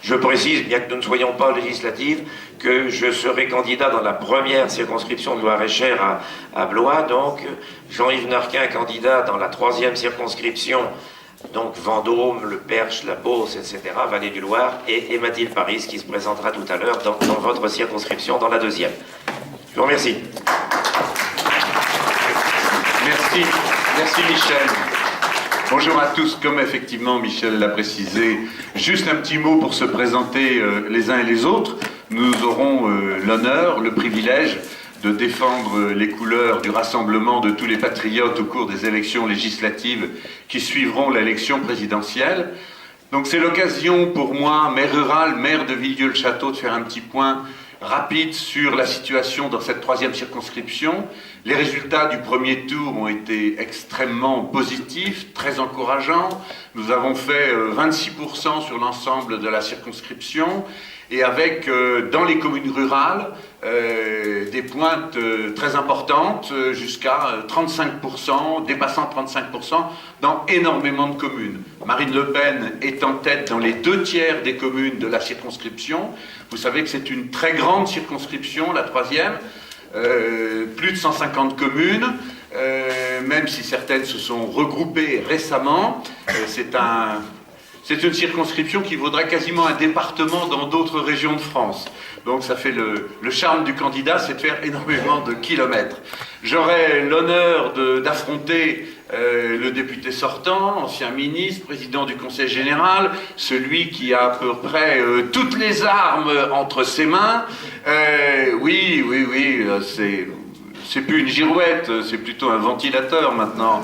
Je précise, bien que nous ne soyons pas législatives, que je serai candidat dans la première circonscription de Loir-et-Cher à Blois, donc Jean-Yves Narquin candidat dans la troisième circonscription, donc Vendôme, le Perche, la Beauce, etc., Vallée du Loir, et Mathilde Paris qui se présentera tout à l'heure dans votre circonscription, dans la deuxième. Je vous remercie. Merci Michel. Bonjour à tous, comme effectivement Michel l'a précisé, juste un petit mot pour se présenter les uns et les autres. Nous aurons l'honneur, le privilège de défendre les couleurs du rassemblement de tous les patriotes au cours des élections législatives qui suivront l'élection présidentielle. Donc c'est l'occasion pour moi, maire rural, maire de Villedieu-le-Château, de faire un petit point rapide sur la situation dans cette troisième circonscription. Les résultats du premier tour ont été extrêmement positifs, très encourageants. Nous avons fait 26% sur l'ensemble de la circonscription et avec, dans les communes rurales, des pointes très importantes, jusqu'à 35%, dépassant 35% dans énormément de communes. Marine Le Pen est en tête dans les 2/3 des communes de la circonscription. Vous savez que c'est une très grande circonscription, la troisième, plus de 150 communes, même si certaines se sont regroupées récemment. C'est une circonscription qui vaudrait quasiment un département dans d'autres régions de France. Donc ça fait le charme du candidat, c'est de faire énormément de kilomètres. J'aurai l'honneur d'affronter le député sortant, ancien ministre, président du Conseil général, celui qui a à peu près toutes les armes entre ses mains. Oui, c'est plus une girouette, c'est plutôt un ventilateur maintenant.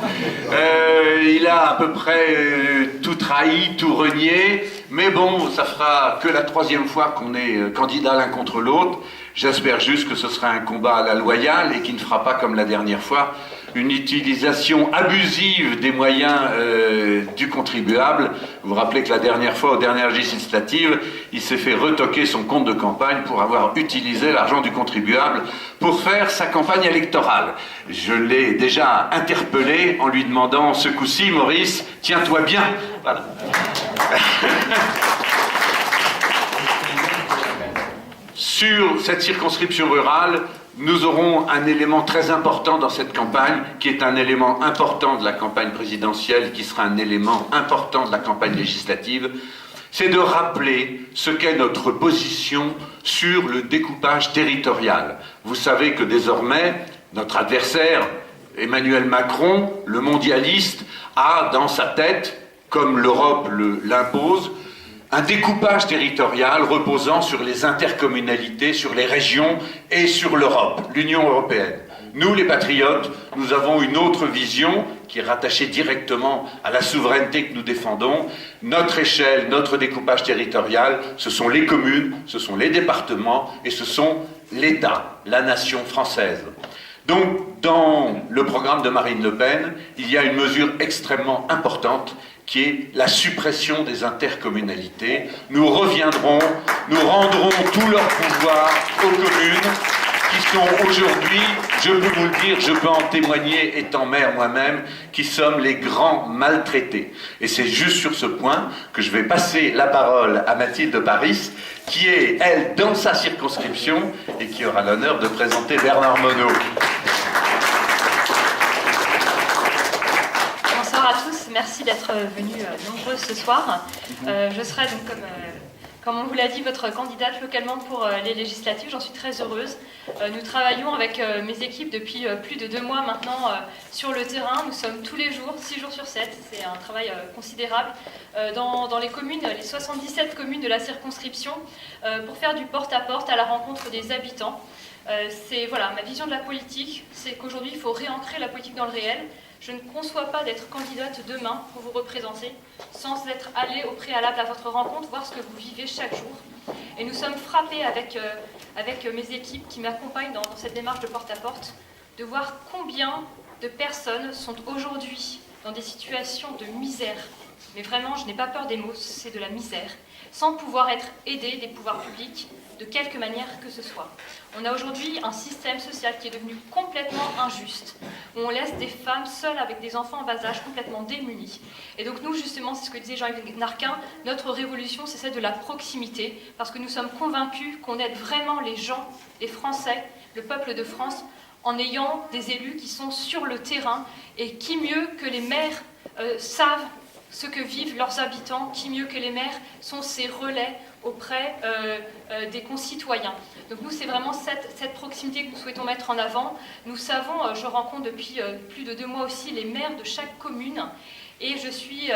Il a à peu près tout trahi, tout renié, mais bon, ça fera que la troisième fois qu'on est candidat l'un contre l'autre. J'espère juste que ce sera un combat à la loyale et qui ne fera pas comme la dernière fois, une utilisation abusive des moyens du contribuable. Vous vous rappelez que la dernière fois, aux dernières législatives, il s'est fait retoquer son compte de campagne pour avoir utilisé l'argent du contribuable pour faire sa campagne électorale. Je l'ai déjà interpellé en lui demandant ce coup-ci, Maurice, tiens-toi bien. Voilà. Sur cette circonscription rurale, nous aurons un élément très important dans cette campagne, qui est un élément important de la campagne présidentielle, qui sera un élément important de la campagne législative, c'est de rappeler ce qu'est notre position sur le découpage territorial. Vous savez que désormais, notre adversaire, Emmanuel Macron, le mondialiste, a dans sa tête, comme l'Europe l'impose, un découpage territorial reposant sur les intercommunalités, sur les régions et sur l'Europe, l'Union européenne. Nous, les patriotes, nous avons une autre vision qui est rattachée directement à la souveraineté que nous défendons. Notre échelle, notre découpage territorial, ce sont les communes, ce sont les départements et ce sont l'État, la nation française. Donc, dans le programme de Marine Le Pen, il y a une mesure extrêmement importante qui est la suppression des intercommunalités. Nous reviendrons, nous rendrons tout leur pouvoir aux communes qui sont aujourd'hui, je peux vous le dire, je peux en témoigner étant maire moi-même, qui sommes les grands maltraités. Et c'est juste sur ce point que je vais passer la parole à Mathilde Paris, qui est, elle, dans sa circonscription et qui aura l'honneur de présenter Bernard Monod. Bonsoir à tous, merci d'être venus nombreux ce soir. Je serai donc, comme on vous l'a dit, votre candidate localement pour les législatives. J'en suis très heureuse. Nous travaillons avec mes équipes depuis plus de 2 mois maintenant sur le terrain. Nous sommes tous les jours, 6 jours sur 7. C'est un travail considérable dans les communes, les 77 communes de la circonscription, pour faire du porte-à-porte à la rencontre des habitants. C'est voilà, ma vision de la politique, c'est qu'aujourd'hui il faut réancrer la politique dans le réel. Je ne conçois pas d'être candidate demain pour vous représenter sans être allée au préalable à votre rencontre, voir ce que vous vivez chaque jour. Et nous sommes frappés avec mes équipes qui m'accompagnent dans cette démarche de porte-à-porte, de voir combien de personnes sont aujourd'hui dans des situations de misère, mais vraiment, je n'ai pas peur des mots, c'est de la misère, sans pouvoir être aidé des pouvoirs publics de quelque manière que ce soit. On a aujourd'hui un système social qui est devenu complètement injuste, où on laisse des femmes seules avec des enfants en bas âge complètement démunies. Et donc nous, justement, c'est ce que disait Jean-Yves Narquin, notre révolution, c'est celle de la proximité, parce que nous sommes convaincus qu'on aide vraiment les gens, les Français, le peuple de France, en ayant des élus qui sont sur le terrain, et qui mieux que les maires savent ce que vivent leurs habitants, qui mieux que les maires sont ces relais auprès des concitoyens. Donc nous, c'est vraiment cette proximité que nous souhaitons mettre en avant. Nous savons, je rencontre depuis plus de 2 mois aussi les maires de chaque commune, et je suis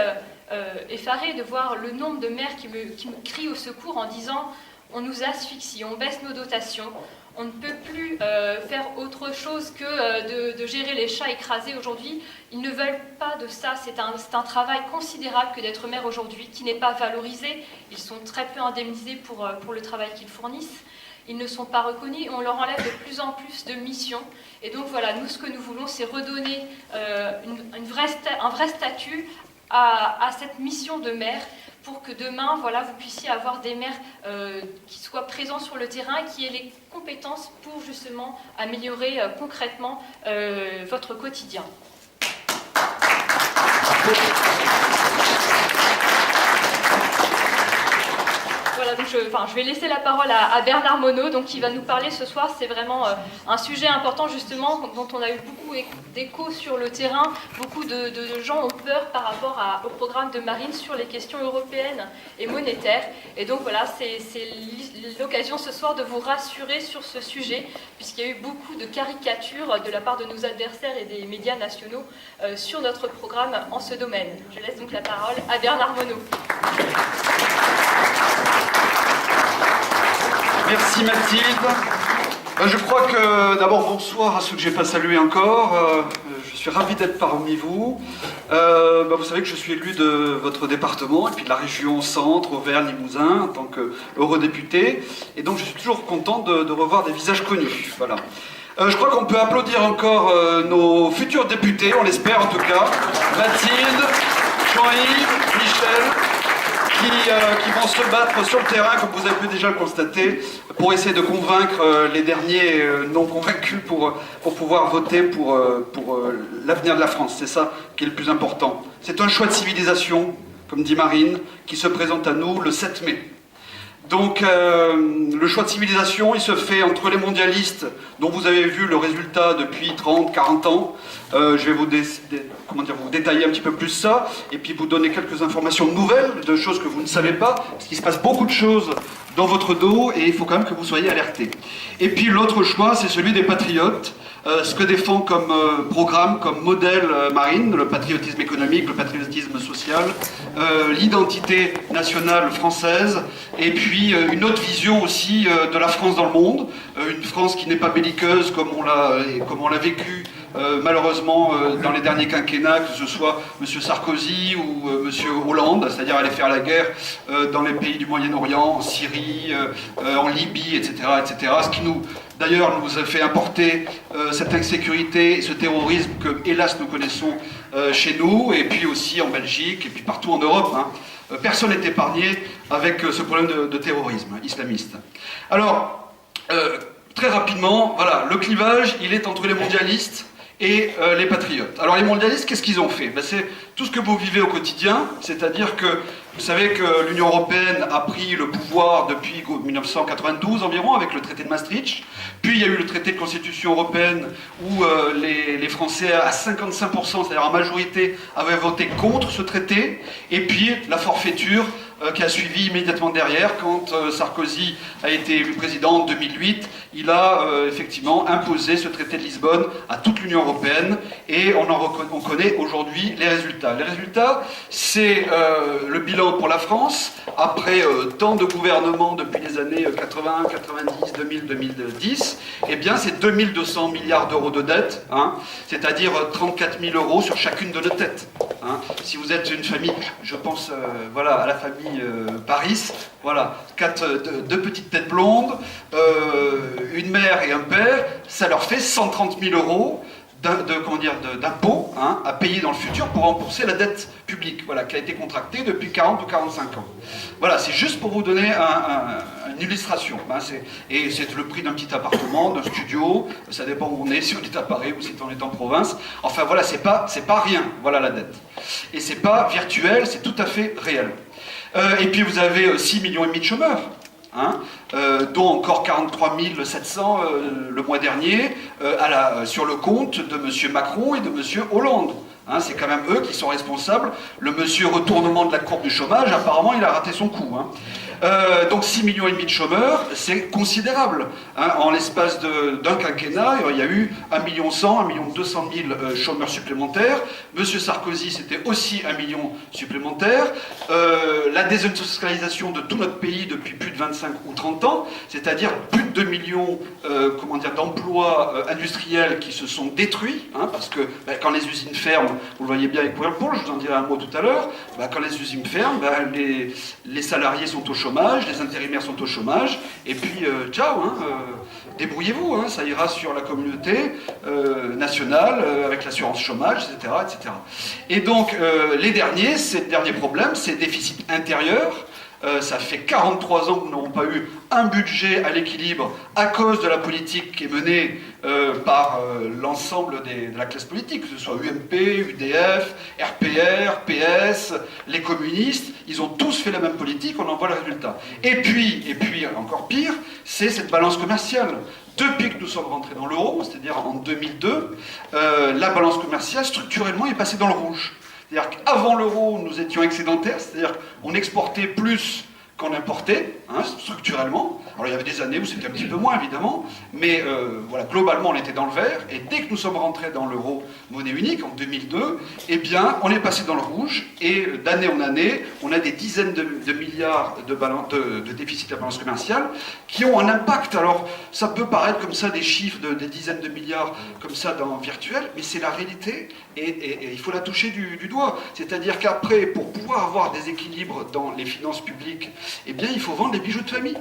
effarée de voir le nombre de maires qui me crient au secours en disant « on nous asphyxie, on baisse nos dotations ». On ne peut plus faire autre chose que de gérer les chats écrasés aujourd'hui. Ils ne veulent pas de ça. C'est un travail considérable que d'être maire aujourd'hui, qui n'est pas valorisé. Ils sont très peu indemnisés pour le travail qu'ils fournissent. Ils ne sont pas reconnus. On leur enlève de plus en plus de missions. Et donc voilà, nous, ce que nous voulons, c'est redonner un vrai statut à cette mission de maire, pour que demain, voilà, vous puissiez avoir des maires qui soient présents sur le terrain et qui aient les compétences pour justement améliorer concrètement votre quotidien. Voilà, donc je vais laisser la parole à Bernard Monod, donc, qui va nous parler ce soir. C'est vraiment un sujet important justement, dont on a eu beaucoup d'échos sur le terrain. Beaucoup de gens ont peur par rapport au programme de Marine sur les questions européennes et monétaires. Et donc voilà, c'est l'occasion ce soir de vous rassurer sur ce sujet, puisqu'il y a eu beaucoup de caricatures de la part de nos adversaires et des médias nationaux sur notre programme en ce domaine. Je laisse donc la parole à Bernard Monod. Merci Mathilde. Je crois que d'abord bonsoir à ceux que je n'ai pas salués encore. Je suis ravi d'être parmi vous. Vous savez que je suis élu de votre département et puis de la région Centre, Auvergne-Limousin en tant qu'eurodéputé. Et donc je suis toujours content de revoir des visages connus. Voilà. Je crois qu'on peut applaudir encore nos futurs députés, on l'espère en tout cas. Mathilde, Jean-Yves, Michel. Qui vont se battre sur le terrain, comme vous avez pu déjà le constater, pour essayer de convaincre les derniers non convaincus pour pouvoir voter pour l'avenir de la France. C'est ça qui est le plus important. C'est un choix de civilisation, comme dit Marine, qui se présente à nous le 7 mai. Donc le choix de civilisation, il se fait entre les mondialistes, dont vous avez vu le résultat depuis 30, 40 ans. Je vais vous détailler un petit peu plus ça, et puis vous donner quelques informations nouvelles, de choses que vous ne savez pas, parce qu'il se passe beaucoup de choses dans votre dos, et il faut quand même que vous soyez alertés. Et puis l'autre choix, c'est celui des patriotes, ce que défend comme programme, comme modèle Marine, le patriotisme économique, le patriotisme social, l'identité nationale française, et puis une autre vision aussi de la France dans le monde, une France qui n'est pas belliqueuse comme on l'a vécu malheureusement dans les derniers quinquennats, que ce soit M. Sarkozy ou M. Hollande, c'est-à-dire aller faire la guerre dans les pays du Moyen-Orient, en Syrie, en Libye, etc., etc. Ce qui d'ailleurs nous a fait importer cette insécurité et ce terrorisme que, hélas, nous connaissons chez nous, et puis aussi en Belgique, et puis partout en Europe. Personne n'est épargné avec ce problème de terrorisme islamiste. Alors, très rapidement, voilà, le clivage, il est entre les mondialistes et les patriotes. Alors les mondialistes, qu'est-ce qu'ils ont fait? C'est tout ce que vous vivez au quotidien, c'est-à-dire que vous savez que l'Union européenne a pris le pouvoir depuis 1992 environ, avec le traité de Maastricht, puis il y a eu le traité de constitution européenne où les Français à 55%, c'est-à-dire en majorité, avaient voté contre ce traité, et puis la forfaiture qui a suivi immédiatement derrière, quand Sarkozy a été élu président en 2008, il a effectivement imposé ce traité de Lisbonne à toute l'Union européenne, et on connaît aujourd'hui les résultats. Les résultats, c'est le bilan pour la France, après tant de gouvernements depuis les années 80, 90, 2000, 2010, eh bien c'est 2200 milliards d'euros de dette, c'est-à-dire 34 000 euros sur chacune de nos têtes. Si vous êtes une famille, je pense voilà, à la famille Paris, voilà, deux petites têtes blondes, une mère et un père, ça leur fait 130 000 euros d'impôts à payer dans le futur pour rembourser la dette publique, voilà, qui a été contractée depuis 40 ou 45 ans. Voilà, c'est juste pour vous donner une illustration. Et c'est le prix d'un petit appartement, d'un studio, ça dépend où on est, si on est à Paris ou si on est en province. Enfin voilà, c'est pas rien, voilà la dette. Et c'est pas virtuel, c'est tout à fait réel. Et puis vous avez 6,5 millions de chômeurs. Dont encore 43 700 le mois dernier sur le compte de M. Macron et de M. Hollande. C'est quand même eux qui sont responsables. Le monsieur retournement de la courbe du chômage, apparemment, il a raté son coup. Donc 6,5 millions de chômeurs, c'est considérable. En l'espace d'un quinquennat, il y a eu 1,1 million, 1,2 million chômeurs supplémentaires. Monsieur Sarkozy, c'était aussi 1 million supplémentaire. La désindustrialisation de tout notre pays depuis plus de 25 ou 30 ans, c'est-à-dire plus de 2 millions d'emplois industriels qui se sont détruits, parce que quand les usines ferment, vous le voyez bien avec Whirlpool, je vous en dirai un mot tout à l'heure, quand les usines ferment, les salariés sont au chômage, les intérimaires sont au chômage, et puis ciao, débrouillez-vous, ça ira sur la communauté nationale, avec l'assurance chômage, etc., etc. Et donc, les derniers problèmes, c'est déficit intérieur. Ça fait 43 ans que nous n'avons pas eu un budget à l'équilibre à cause de la politique qui est menée par l'ensemble de la classe politique, que ce soit UMP, UDF, RPR, PS, les communistes, ils ont tous fait la même politique, on en voit le résultat. Et puis encore pire, c'est cette balance commerciale. Depuis que nous sommes rentrés dans l'euro, c'est-à-dire en 2002, la balance commerciale structurellement est passée dans le rouge. C'est-à-dire qu'avant l'euro, nous étions excédentaires, c'est-à-dire qu'on exportait plus qu'on importait, structurellement. Alors il y avait des années où c'était un petit peu moins, évidemment, mais voilà, globalement, on était dans le vert, et dès que nous sommes rentrés dans l'euro monnaie unique, en 2002, eh bien, on est passé dans le rouge, et d'année en année, on a des dizaines de milliards de déficit à balance commerciale qui ont un impact. Alors, ça peut paraître comme ça des chiffres des dizaines de milliards, comme ça, dans virtuel, mais c'est la réalité, et il faut la toucher du doigt. C'est-à-dire qu'après, pour pouvoir avoir des équilibres dans les finances publiques, eh bien, il faut vendre les bijoux de famille.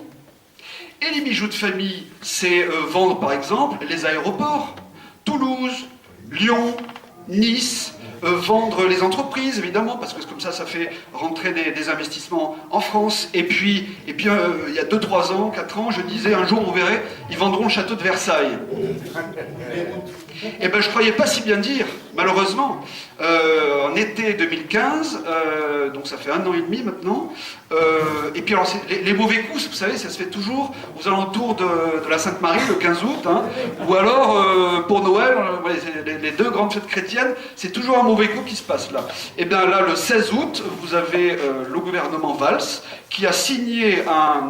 Et les bijoux de famille, c'est vendre, par exemple, les aéroports. Toulouse, Lyon, Nice, vendre les entreprises, évidemment, parce que comme ça fait rentrer des investissements en France. Et puis il y a 2-3 ans, 4 ans, je disais, un jour, vous verrez, ils vendront le château de Versailles. Eh bien, je ne croyais pas si bien dire, malheureusement. En été 2015, donc ça fait 1 an et demi maintenant, et puis alors, les mauvais coups, vous savez, ça se fait toujours aux alentours de la Sainte-Marie, le 15 août, ou alors pour Noël, les deux grandes fêtes chrétiennes, c'est toujours un mauvais coup qui se passe là. Et bien là, le 16 août, vous avez le gouvernement Valls qui a signé un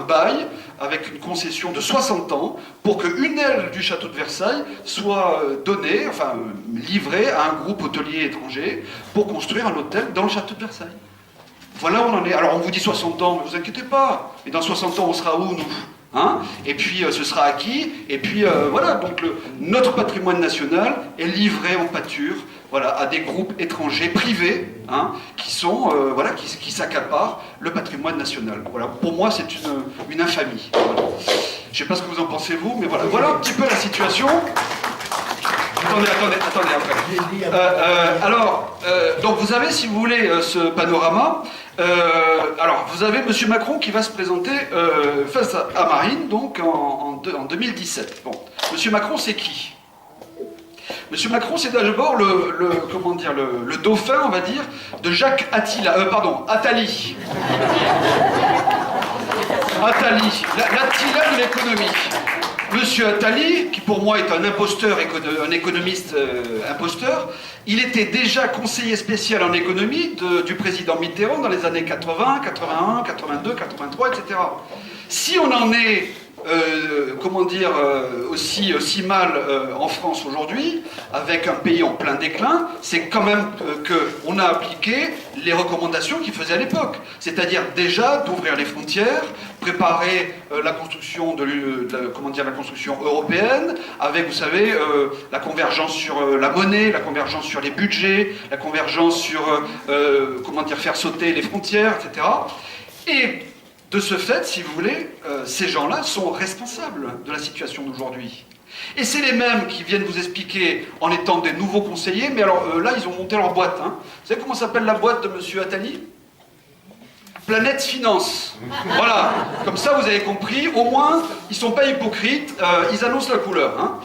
bail avec une concession de 60 ans pour qu'une aile du château de Versailles soit donnée, livrée à un groupe hôtelier étranger pour construire un hôtel dans le château de Versailles. Voilà où on en est. Alors on vous dit 60 ans, mais vous inquiétez pas. Et dans 60 ans, on sera où, nous ? Et puis ce sera acquis. Et puis voilà, donc notre patrimoine national est livré en pâture, voilà, à des groupes étrangers privés, qui sont qui s'accaparent le patrimoine national. Voilà, pour moi, c'est une infamie. Voilà. Je ne sais pas ce que vous en pensez vous, mais voilà un petit peu la situation. Attendez, après. Donc vous avez, si vous voulez, ce panorama. Alors, vous avez M. Macron qui va se présenter face à Marine, donc en 2017. Bon, M. Macron, c'est qui ? M. Macron, c'est d'abord le dauphin, on va dire, de Jacques Attali. Attali, l'Attila de l'économie. Monsieur Attali, qui pour moi est un imposteur, un économiste imposteur, il était déjà conseiller spécial en économie du président Mitterrand dans les années 80, 81, 82, 83, etc. Si on en est aussi mal en France aujourd'hui, avec un pays en plein déclin, c'est quand même qu'on a appliqué les recommandations qu'il faisait à l'époque. C'est-à-dire déjà d'ouvrir les frontières, préparer la construction la construction européenne, avec, vous savez, la convergence sur la monnaie, la convergence sur les budgets, la convergence sur, faire sauter les frontières, etc. Et de ce fait, si vous voulez, ces gens-là sont responsables de la situation d'aujourd'hui. Et c'est les mêmes qui viennent vous expliquer en étant des nouveaux conseillers, mais alors là, ils ont monté leur boîte. Hein. Vous savez comment s'appelle la boîte de M. Attali ? Planète Finance. Voilà, comme ça vous avez compris, au moins, ils ne sont pas hypocrites, ils annoncent la couleur. Hein.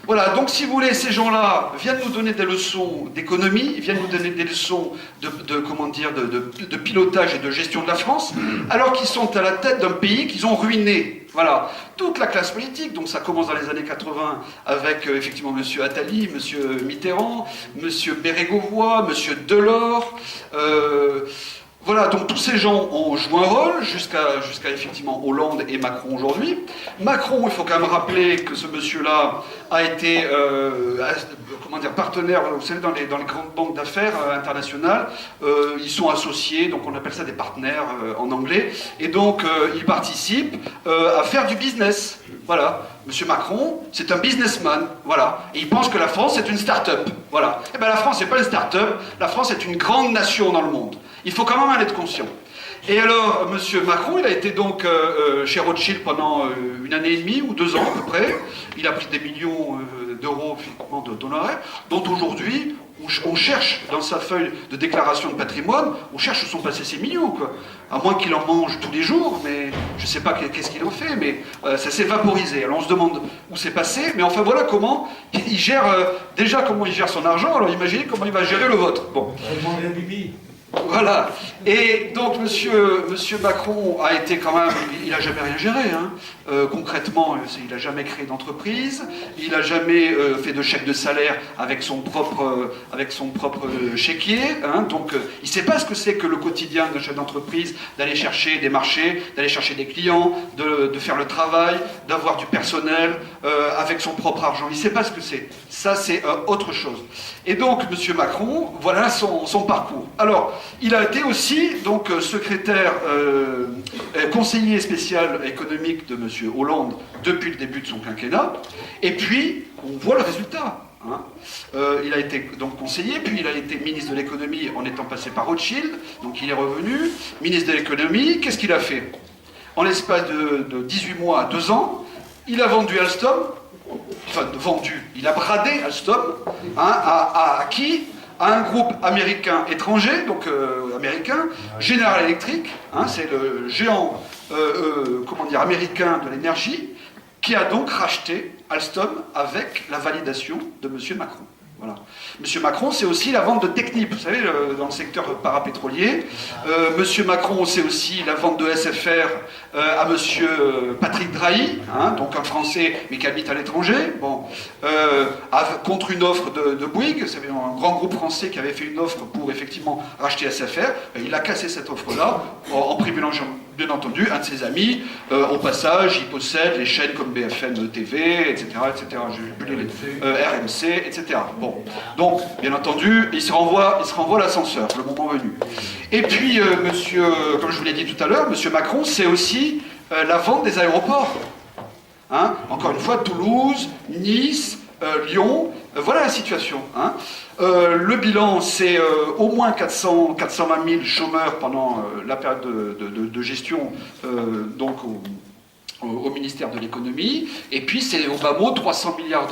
Voilà, donc si vous voulez, ces gens-là viennent nous donner des leçons d'économie, ils viennent nous donner des leçons de pilotage et de gestion de la France, alors qu'ils sont à la tête d'un pays qu'ils ont ruiné. Voilà, toute la classe politique, donc ça commence dans les années 80 avec effectivement M. Attali, M. Mitterrand, M. Bérégovoy, M. Delors... Voilà, donc tous ces gens ont joué un rôle jusqu'à effectivement Hollande et Macron aujourd'hui. Macron, il faut quand même rappeler que ce monsieur-là a été partenaire, vous savez, dans les grandes banques d'affaires internationales. Ils sont associés, donc on appelle ça des partenaires en anglais. Et donc, ils participent à faire du business. Voilà. Monsieur Macron, c'est un businessman, voilà. Et il pense que la France, c'est une start-up, voilà. Eh bien, la France, c'est pas une start-up, la France est une grande nation dans le monde. Il faut quand même en être conscient. Et alors, monsieur Macron, il a été donc chez Rothschild pendant 1 année et demie ou 2 ans à peu près. Il a pris des millions d'euros d'honoraires, dont aujourd'hui, on cherche dans sa feuille de déclaration de patrimoine, on cherche où sont passés ces millions, quoi. À moins qu'il en mange tous les jours, mais je ne sais pas qu'est-ce qu'il en fait, mais ça s'est vaporisé. Alors on se demande où c'est passé, mais enfin voilà comment il gère, déjà comment il gère son argent, alors imaginez comment il va gérer le vôtre. Bon. Voilà. Et donc monsieur Macron a été quand même, il n'a jamais rien géré, hein. Concrètement, il n'a jamais créé d'entreprise, il n'a jamais fait de chèque de salaire avec son propre chéquier, hein. Donc il ne sait pas ce que c'est que le quotidien d'un chef d'entreprise, d'aller chercher des marchés, d'aller chercher des clients, de faire le travail, d'avoir du personnel avec son propre argent. Il ne sait pas ce que c'est. Ça, c'est autre chose. Et donc, M. Macron, voilà son parcours. Alors, il a été aussi donc secrétaire, conseiller spécial économique de M. Hollande depuis le début de son quinquennat. Et puis, on voit le résultat. Hein. Il a été donc conseiller, puis il a été ministre de l'économie en étant passé par Rothschild. Donc, il est revenu. Ministre de l'économie, qu'est-ce qu'il a fait? En l'espace de 18 mois à 2 ans, il a vendu Alstom. Enfin, vendu, il a bradé Alstom, hein, à qui? À un groupe américain étranger, donc américain, General Electric, hein, c'est le géant américain de l'énergie, qui a donc racheté Alstom avec la validation de M. Macron. Voilà. M. Macron, c'est aussi la vente de Technip, vous savez, dans le secteur parapétrolier. M. Macron, c'est aussi la vente de SFR à M. Patrick Drahi, hein, donc un Français, mais qui habite à l'étranger, bon, contre une offre de Bouygues, c'est un grand groupe français qui avait fait une offre pour effectivement racheter SFR. Il a cassé cette offre-là, en privilégiant, bien entendu, un de ses amis. Au passage, il possède les chaînes comme BFM TV, etc., etc., RMC, etc. Bon. Donc, bien entendu, il se renvoie l'ascenseur, le moment venu. Et puis, comme je vous l'ai dit tout à l'heure, M. Macron, c'est aussi la vente des aéroports. Hein, encore une fois, Toulouse, Nice, Lyon, voilà la situation. Hein. Le bilan, c'est au moins 420 000 chômeurs pendant la période de gestion donc au ministère de l'économie, et puis c'est au bas mot 300 milliards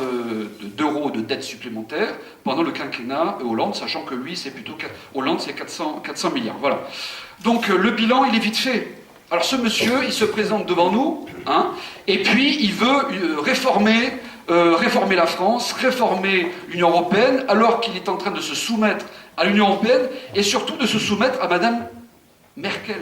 d'euros de dettes supplémentaires pendant le quinquennat Hollande, sachant que lui, c'est plutôt Hollande, c'est 400 milliards. Voilà. Donc le bilan, il est vite fait. Alors ce monsieur, il se présente devant nous, hein, et puis il veut réformer la France, réformer l'Union européenne, alors qu'il est en train de se soumettre à l'Union européenne, et surtout de se soumettre à Madame Merkel.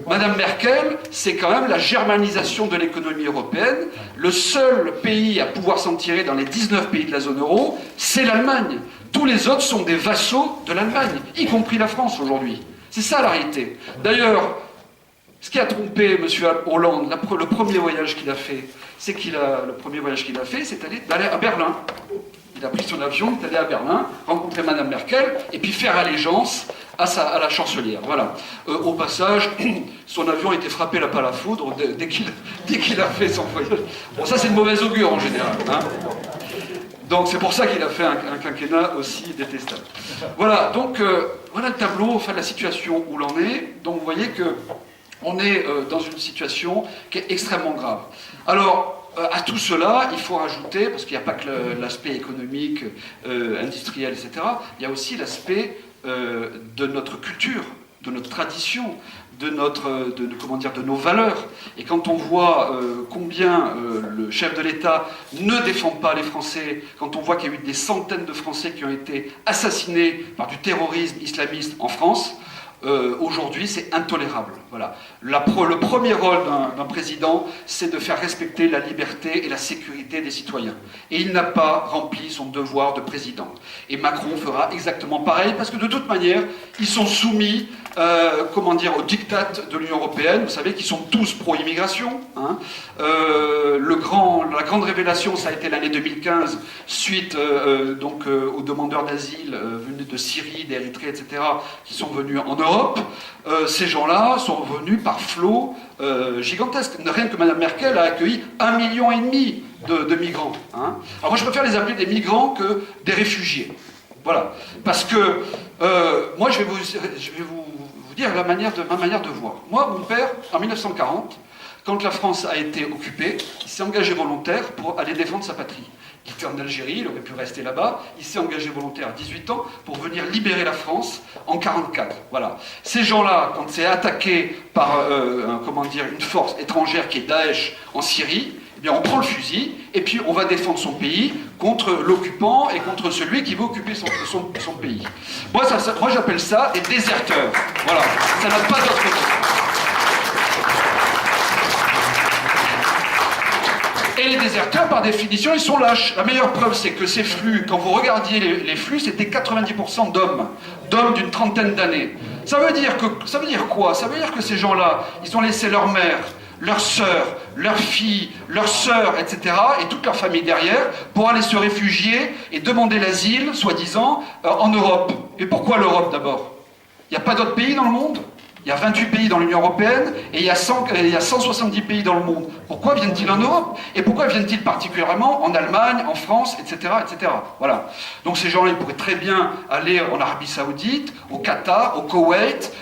Madame Merkel, c'est quand même la germanisation de l'économie européenne. Le seul pays à pouvoir s'en tirer dans les 19 pays de la zone euro, c'est l'Allemagne. Tous les autres sont des vassaux de l'Allemagne, y compris la France aujourd'hui. C'est ça la réalité. D'ailleurs, ce qui a trompé M. Hollande, le premier voyage qu'il a fait, c'est d'aller à Berlin. Il a pris son avion, il est allé à Berlin, rencontrer Mme Merkel, et puis faire allégeance à la chancelière. Voilà. Au passage, son avion a été frappé par la foudre dès qu'il a fait son voyage. Bon, ça c'est de mauvais augure en général. Hein. Donc c'est pour ça qu'il a fait un quinquennat aussi détestable. Voilà, donc voilà le tableau, enfin la situation où l'on est. Donc vous voyez que On est dans une situation qui est extrêmement grave. Alors, à tout cela, il faut rajouter, parce qu'il n'y a pas que l'aspect économique, industriel, etc., il y a aussi l'aspect de notre culture, de notre tradition, de nos valeurs. Et quand on voit combien le chef de l'État ne défend pas les Français, quand on voit qu'il y a eu des centaines de Français qui ont été assassinés par du terrorisme islamiste en France, aujourd'hui, c'est intolérable. Voilà. Le premier rôle d'un président, c'est de faire respecter la liberté et la sécurité des citoyens. Et il n'a pas rempli son devoir de président. Et Macron fera exactement pareil, parce que de toute manière, ils sont soumis au diktat de l'Union européenne. Vous savez qu'ils sont tous pro-immigration. Hein. La grande révélation, ça a été l'année 2015, suite aux demandeurs d'asile venus de Syrie, d'Érythrée, etc., qui sont venus en Europe. Ces gens-là sont revenus par flot gigantesque. Rien que Mme Merkel a accueilli 1,5 million de migrants. Hein. Alors moi, je préfère les appeler des migrants que des réfugiés. Voilà. Parce que moi, je vais vous dire ma manière de voir. Moi, mon père, en 1940, quand la France a été occupée, il s'est engagé volontaire pour aller défendre sa patrie. Il était en Algérie, il aurait pu rester là-bas. Il s'est engagé volontaire à 18 ans pour venir libérer la France en 1944. Voilà. Ces gens-là, quand c'est attaqué par une force étrangère qui est Daesh en Syrie, eh bien on prend le fusil et puis on va défendre son pays contre l'occupant et contre celui qui veut occuper son pays. Moi j'appelle ça des déserteurs. Voilà. Ça n'a pas d'autre nom. Et les déserteurs, par définition, ils sont lâches. La meilleure preuve, c'est que ces flux, quand vous regardiez les flux, c'était 90% d'hommes d'une trentaine d'années. Ça veut dire quoi? Ça veut dire que ces gens-là, ils ont laissé leur mère, leur sœur, leur fille, leur sœur, etc., et toute leur famille derrière, pour aller se réfugier et demander l'asile, soi-disant, en Europe. Et pourquoi l'Europe, d'abord? Il n'y a pas d'autres pays dans le monde? Il y a 28 pays dans l'Union européenne et il y a 170 pays dans le monde. Pourquoi viennent-ils en Europe? Et pourquoi viennent-ils particulièrement en Allemagne, en France, etc., etc. Voilà. Donc ces gens-là, ils pourraient très bien aller en Arabie Saoudite, au Qatar, au Koweït,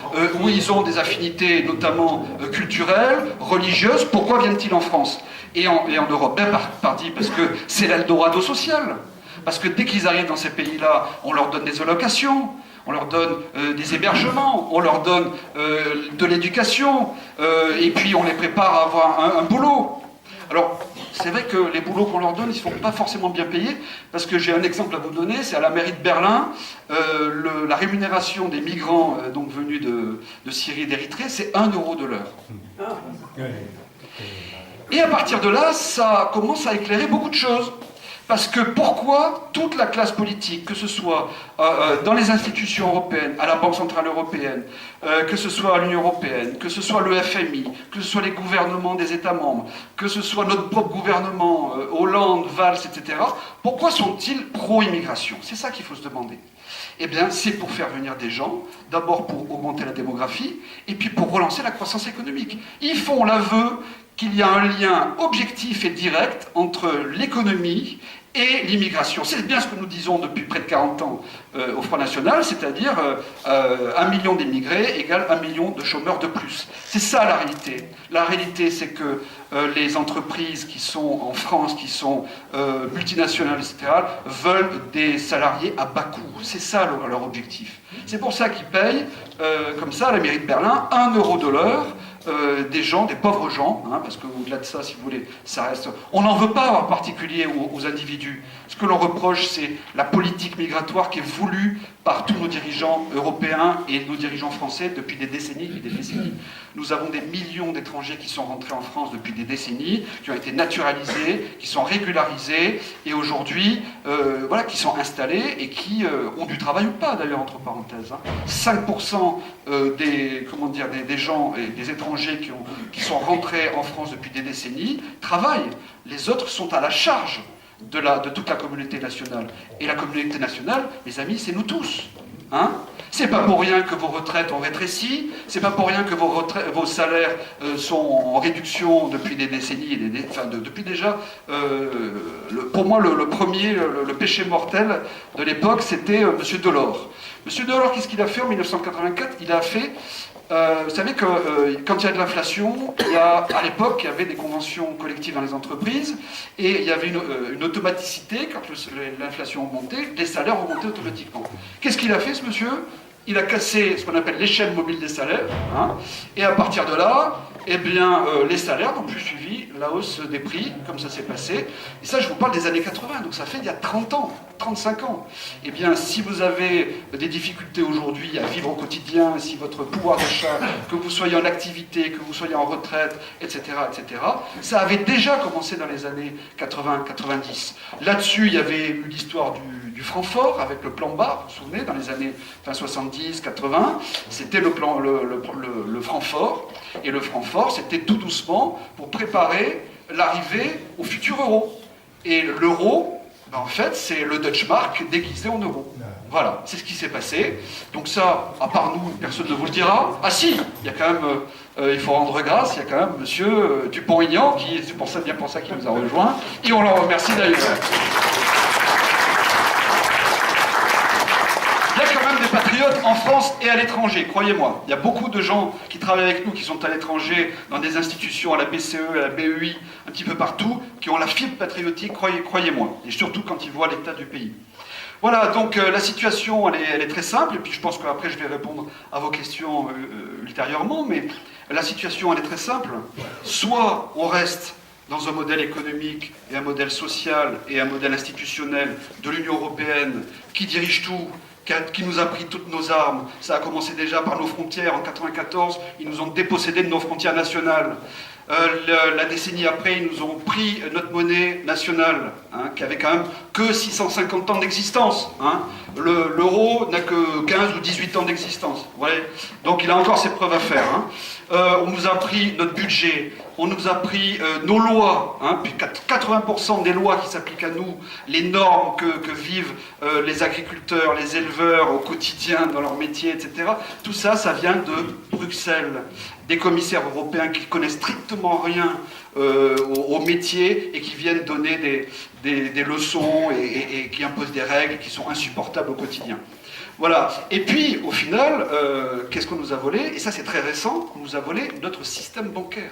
où ils ont des affinités notamment culturelles, religieuses. Pourquoi viennent-ils en France et en Europe? Ben parce que c'est l'Eldorado social. Parce que dès qu'ils arrivent dans ces pays-là, on leur donne des allocations. On leur donne des hébergements, on leur donne de l'éducation, et puis on les prépare à avoir un boulot. Alors, c'est vrai que les boulots qu'on leur donne, ils ne sont pas forcément bien payés, parce que j'ai un exemple à vous donner, c'est à la mairie de Berlin, la rémunération des migrants venus de Syrie et d'Érythrée, c'est 1 euro de l'heure. Et à partir de là, ça commence à éclairer beaucoup de choses. Parce que pourquoi toute la classe politique, que ce soit dans les institutions européennes, à la Banque Centrale Européenne, que ce soit à l'Union Européenne, que ce soit le FMI, que ce soit les gouvernements des États membres, que ce soit notre propre gouvernement, Hollande, Valls, etc., pourquoi sont-ils pro-immigration? C'est ça qu'il faut se demander. Eh bien, c'est pour faire venir des gens, d'abord pour augmenter la démographie, et puis pour relancer la croissance économique. Ils font l'aveu qu'il y a un lien objectif et direct entre l'économie et l'immigration. C'est bien ce que nous disons depuis près de 40 ans au Front National, c'est-à-dire 1 million d'immigrés égale 1 million de chômeurs de plus. C'est ça la réalité. La réalité, c'est que les entreprises qui sont en France, qui sont multinationales, etc., veulent des salariés à bas coût. C'est ça leur objectif. C'est pour ça qu'ils payent, comme ça, à la mairie de Berlin, 1 euro de l'heure, des gens, des pauvres gens, hein, parce qu'au-delà de ça, si vous voulez, ça reste... On n'en veut pas en particulier aux individus. Ce que l'on reproche, c'est la politique migratoire qui est voulue par tous nos dirigeants européens et nos dirigeants français depuis des décennies et des décennies. Nous avons des millions d'étrangers qui sont rentrés en France depuis des décennies, qui ont été naturalisés, qui sont régularisés, et aujourd'hui, qui sont installés et qui ont du travail ou pas, d'ailleurs, entre parenthèses. Hein. 5% des gens et des étrangers qui sont rentrés en France depuis des décennies travaillent. Les autres sont à la charge de toute la communauté nationale. Et la communauté nationale, les amis, c'est nous tous. Hein? C'est pas pour rien que vos retraites ont rétréci, c'est pas pour rien que vos salaires sont en réduction depuis des décennies, depuis déjà... pour moi, le péché mortel de l'époque, c'était M. Delors. M. Delors, qu'est-ce qu'il a fait en 1984? Il a fait Vous savez que quand il y a de l'inflation, à l'époque, il y avait des conventions collectives dans les entreprises et il y avait une automaticité. Quand l'inflation augmentait, les salaires augmentaient automatiquement. Qu'est-ce qu'il a fait, ce monsieur? Il a cassé ce qu'on appelle l'échelle mobile des salaires, hein, et à partir de là, eh bien, les salaires n'ont plus suivi la hausse des prix, comme ça s'est passé. Et ça, je vous parle des années 80, donc ça fait il y a 30 ans, 35 ans. Eh bien, si vous avez des difficultés aujourd'hui à vivre au quotidien, si votre pouvoir d'achat, que vous soyez en activité, que vous soyez en retraite, etc., ça avait déjà commencé dans les années 80-90. Là-dessus, il y avait eu l'histoire du franc fort, avec le plan Barre, vous vous souvenez, dans les années 70, 80, c'était le franc fort, et le franc fort, c'était tout doucement pour préparer l'arrivée au futur euro. Et l'euro, ben en fait, c'est le Deutsche Mark déguisé en euro. Voilà, c'est ce qui s'est passé. Donc ça, à part nous, personne ne vous le dira. Ah si, il y a quand même, il faut rendre grâce, il y a quand même monsieur Dupont-Aignan, c'est bien pour ça qu'il nous a rejoints, et on l'en remercie d'ailleurs. Patriotes en France et à l'étranger, croyez-moi. Il y a beaucoup de gens qui travaillent avec nous, qui sont à l'étranger, dans des institutions, à la BCE, à la BEI, un petit peu partout, qui ont la fibre patriotique, croyez-moi. Et surtout quand ils voient l'état du pays. Voilà, donc la situation, elle est très simple, et puis je pense qu'après je vais répondre à vos questions ultérieurement, mais la situation, elle est très simple. Soit on reste dans un modèle économique et un modèle social et un modèle institutionnel de l'Union européenne qui dirige tout, qui nous a pris toutes nos armes. Ça a commencé déjà par nos frontières. En 1994, ils nous ont dépossédés de nos frontières nationales. La décennie après, ils nous ont pris notre monnaie nationale, hein, qui avait quand même que 650 ans d'existence. Hein. L'euro n'a que 15 ou 18 ans d'existence. Ouais. Donc il a encore ses preuves à faire. Hein. On nous a pris notre budget, on nous a pris nos lois, hein, puis 80% des lois qui s'appliquent à nous, les normes que vivent les agriculteurs, les éleveurs au quotidien dans leur métier, etc. Tout ça, ça vient de Bruxelles. Des commissaires européens qui connaissent strictement rien au métier et qui viennent donner des leçons et qui imposent des règles qui sont insupportables au quotidien. Voilà. Et puis, au final, qu'est-ce qu'on nous a volé? Et ça, c'est très récent, on nous a volé notre système bancaire.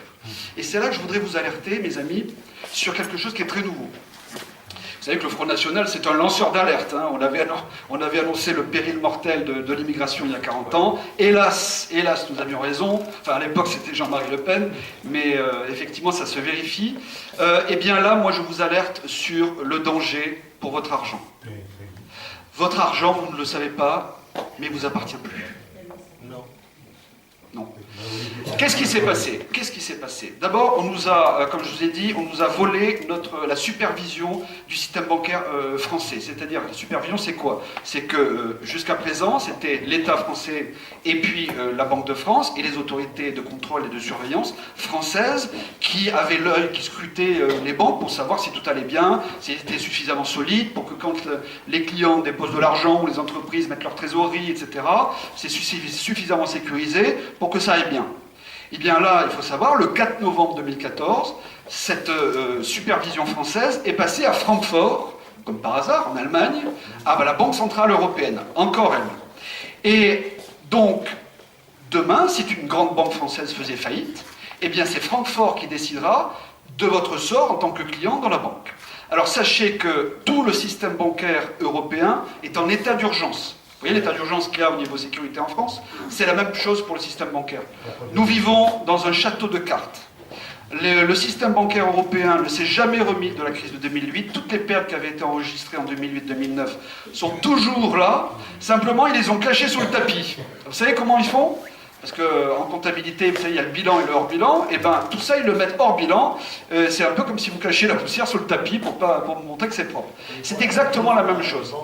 Et c'est là que je voudrais vous alerter, mes amis, sur quelque chose qui est très nouveau. Vous savez que le Front National, c'est un lanceur d'alerte. Hein. On avait annoncé le péril mortel de l'immigration il y a 40 ans. Hélas, nous avions raison. Enfin, à l'époque, c'était Jean-Marie Le Pen, mais effectivement, ça se vérifie. Eh bien là, moi, je vous alerte sur le danger pour votre argent. Votre argent, vous ne le savez pas, mais il ne vous appartient plus. Non. Qu'est-ce qui s'est passé? D'abord, on nous a, comme je vous ai dit, on nous a volé la supervision du système bancaire français. C'est-à-dire, la supervision, c'est quoi? C'est que jusqu'à présent, c'était l'État français et puis la Banque de France et les autorités de contrôle et de surveillance françaises qui avaient l'œil, qui scrutaient les banques pour savoir si tout allait bien, si elles étaient suffisamment solides, pour que quand les clients déposent de l'argent ou les entreprises mettent leur trésorerie, etc., c'est suffisamment sécurisé pour que ça aille bien. Eh bien là, il faut savoir, le 4 novembre 2014, cette supervision française est passée à Francfort, comme par hasard, en Allemagne, à la Banque Centrale Européenne, encore elle. Et donc, demain, si une grande banque française faisait faillite, eh bien c'est Francfort qui décidera de votre sort en tant que client dans la banque. Alors sachez que tout le système bancaire européen est en état d'urgence. Vous voyez l'état d'urgence qu'il y a au niveau sécurité en France? C'est la même chose pour le système bancaire. Nous vivons dans un château de cartes. Le système bancaire européen ne s'est jamais remis de la crise de 2008. Toutes les pertes qui avaient été enregistrées en 2008-2009 sont toujours là. Simplement, ils les ont cachées sous le tapis. Vous savez comment ils font? Parce qu'en comptabilité, vous savez, il y a le bilan et le hors-bilan, et bien tout ça, ils le mettent hors bilan. C'est un peu comme si vous cachiez la poussière sous le tapis pour montrer que c'est propre. C'est exactement la même chose.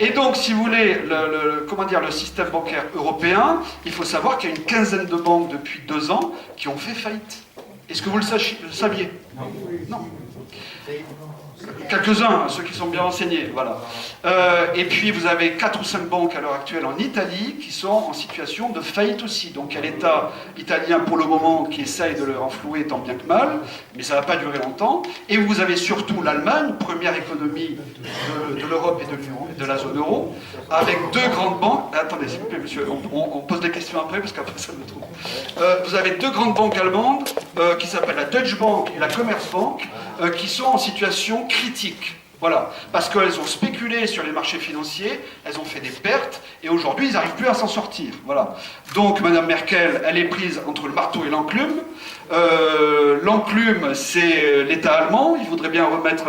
Et donc, si vous voulez, le système bancaire européen, il faut savoir qu'il y a une quinzaine de banques depuis 2 ans qui ont fait faillite. Est-ce que vous le saviez? Non. Quelques-uns, ceux qui sont bien renseignés, voilà. Et puis vous avez 4 ou 5 banques à l'heure actuelle en Italie qui sont en situation de faillite aussi. Donc il y a l'État italien pour le moment qui essaye de le renflouer tant bien que mal, mais ça ne va pas durer longtemps. Et vous avez surtout l'Allemagne, première économie de l'Europe et de l'Union, de la zone euro, avec 2 grandes banques. Attendez, s'il vous plaît, monsieur, on pose des questions après parce qu'après ça me trouve. Vous avez 2 grandes banques allemandes qui s'appellent la Deutsche Bank et la Commerzbank qui sont en situation critique. Voilà, parce qu'elles ont spéculé sur les marchés financiers, elles ont fait des pertes, et aujourd'hui, ils n'arrivent plus à s'en sortir. Voilà. Donc, Madame Merkel, elle est prise entre le marteau et l'enclume. L'enclume, c'est l'État allemand. Il voudrait bien remettre,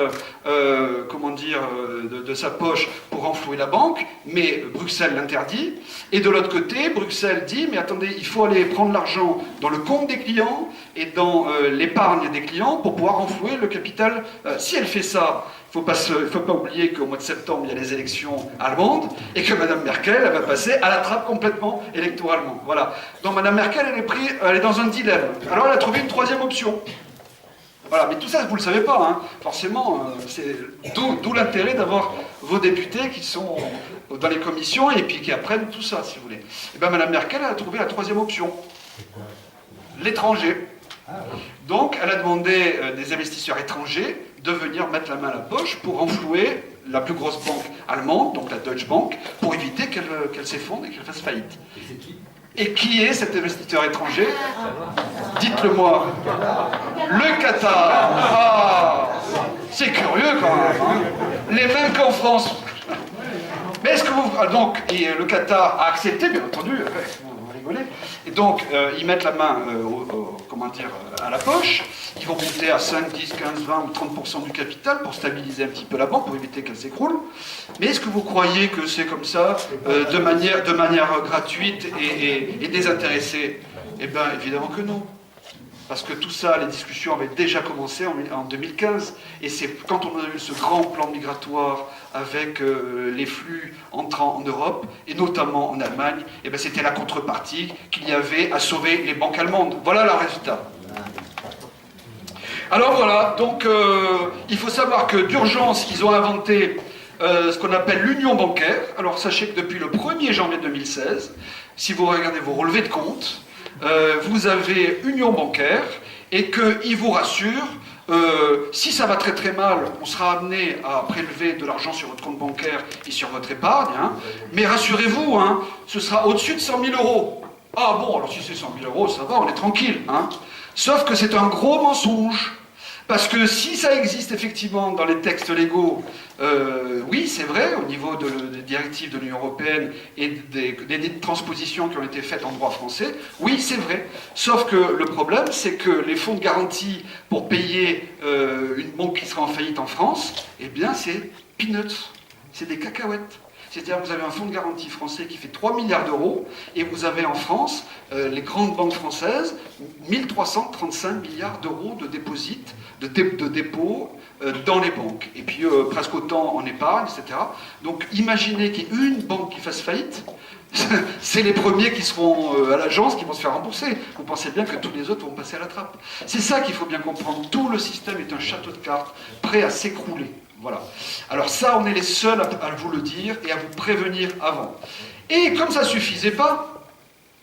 de sa poche pour renflouer la banque, mais Bruxelles l'interdit. Et de l'autre côté, Bruxelles dit, mais attendez, il faut aller prendre l'argent dans le compte des clients et dans l'épargne des clients pour pouvoir renflouer le capital. Si elle fait ça, il ne faut pas oublier qu'au mois de septembre, il y a les élections allemandes et que Mme Merkel, elle va passer à la trappe complètement électoralement. Voilà. Donc Mme Merkel, elle est dans un dilemme. Alors elle a trouvé une 3e option. Voilà, mais tout ça, vous ne le savez pas, hein. Forcément, c'est d'où l'intérêt d'avoir vos députés qui sont dans les commissions et puis qui apprennent tout ça, si vous voulez. Et bien Mme Merkel, elle a trouvé la 3e option. L'étranger. Donc, elle a demandé des investisseurs étrangers de venir mettre la main à la poche pour renflouer la plus grosse banque allemande, donc la Deutsche Bank, pour éviter qu'elle s'effondre et qu'elle fasse faillite. Et qui est cet investisseur étranger? Dites-le-moi. Le Qatar. Ah, c'est curieux quand même. Hein. Les mêmes qu'en France. Mais est-ce que vous... Donc, et le Qatar a accepté, bien entendu, vous rigolez. Et donc, ils mettent la main à la poche. Ils vont monter à 5, 10, 15, 20 ou 30% du capital pour stabiliser un petit peu la banque, pour éviter qu'elle s'écroule. Mais est-ce que vous croyez que c'est comme ça, de manière gratuite et désintéressée? Eh bien, évidemment que non. Parce que tout ça, les discussions avaient déjà commencé en 2015. Et c'est quand on a eu ce grand plan migratoire avec les flux entrant en Europe, et notamment en Allemagne, et bien c'était la contrepartie qu'il y avait à sauver les banques allemandes. Voilà le résultat. Alors voilà, donc il faut savoir que d'urgence, ils ont inventé ce qu'on appelle l'union bancaire. Alors sachez que depuis le 1er janvier 2016, si vous regardez vos relevés de compte, vous avez union bancaire et qu'ils vous rassurent, si ça va très très mal, on sera amené à prélever de l'argent sur votre compte bancaire et sur votre épargne, hein, mais rassurez-vous, hein, ce sera au-dessus de 100 000 euros. Ah bon, alors si c'est 100 000 euros, ça va, on est tranquille. Hein. Sauf que c'est un gros mensonge. Parce que si ça existe effectivement dans les textes légaux, oui, c'est vrai, au niveau des directives de l'Union européenne et des transpositions qui ont été faites en droit français, oui, c'est vrai. Sauf que le problème, c'est que les fonds de garantie pour payer une banque qui sera en faillite en France, eh bien, c'est peanuts, c'est des cacahuètes. C'est-à-dire que vous avez un fonds de garantie français qui fait 3 milliards d'euros, et vous avez en France, les grandes banques françaises, 1335 milliards d'euros de dépôts dans les banques. Et puis presque autant en épargne, etc. Donc imaginez qu'il y ait une banque qui fasse faillite, c'est les premiers qui seront à l'agence qui vont se faire rembourser. Vous pensez bien que tous les autres vont passer à la trappe. C'est ça qu'il faut bien comprendre. Tout le système est un château de cartes prêt à s'écrouler. Voilà. Alors ça, on est les seuls à vous le dire et à vous prévenir avant. Et comme ça ne suffisait pas,